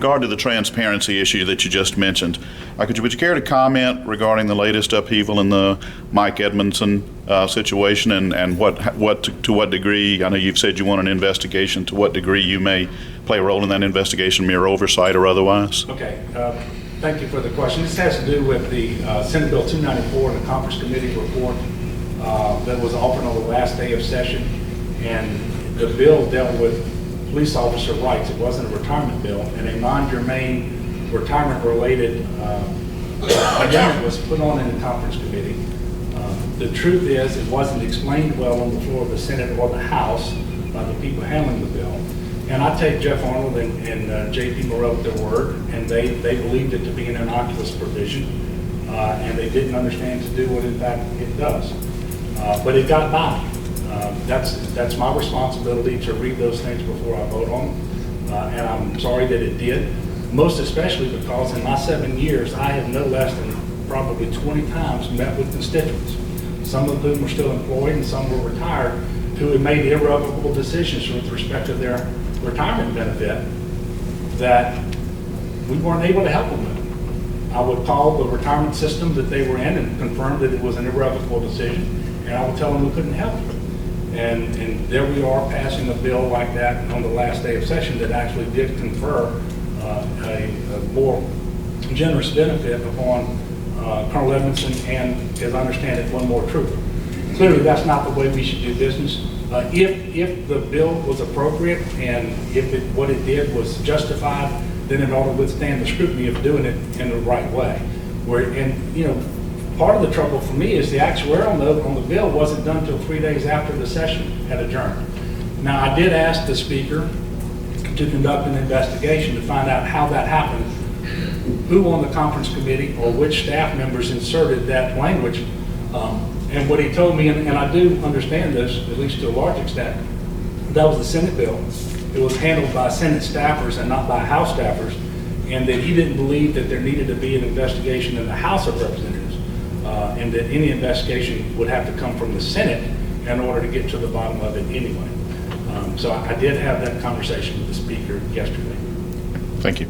regard to the transparency issue that you just mentioned, would you care to comment regarding the latest upheaval in the Mike Edmondson situation and to what degree, I know you've said you want an investigation, to what degree you may play a role in that investigation, mere oversight or otherwise? Okay, thank you for the question. This has to do with the Senate Bill 294 and the Conference Committee report that was offered on the last day of session, and the bill dealt with police officer rights. It wasn't a retirement bill, and a non-germane retirement-related amendment was put on in the conference committee. The truth is, it wasn't explained well on the floor of the Senate or the House by the people handling the bill. And I take Jeff Arnold and J.P. Moreau at their word, and they believed it to be an innocuous provision, and they didn't understand to do what in fact it does. But it got by. That's my responsibility to read those things before I vote on them, and I'm sorry that it did, most especially because in my 7 years, I have no less than probably 20 times met with constituents, some of whom were still employed and some were retired, who had made irrevocable decisions with respect to their retirement benefit that we weren't able to help them with. I would call the retirement system that they were in and confirm that it was an irrevocable decision, and I would tell them we couldn't help them. And there we are passing a bill like that on the last day of session that actually did confer a more generous benefit upon Colonel Edmondson and, as I understand it, one more trooper. Clearly, that's not the way we should do business. If the bill was appropriate and if what it did was justified, then it ought to withstand the scrutiny of doing it in the right way. Part of the trouble for me is the actuarial note on the bill wasn't done until 3 days after the session had adjourned. Now, I did ask the speaker to conduct an investigation to find out how that happened, who on the conference committee or which staff members inserted that language. And what he told me, and I do understand this, at least to a large extent, that was the Senate bill. It was handled by Senate staffers and not by House staffers, and that he didn't believe that there needed to be an investigation in the House of Representatives. And that any investigation would have to come from the Senate in order to get to the bottom of it anyway. So I did have that conversation with the speaker yesterday. Thank you.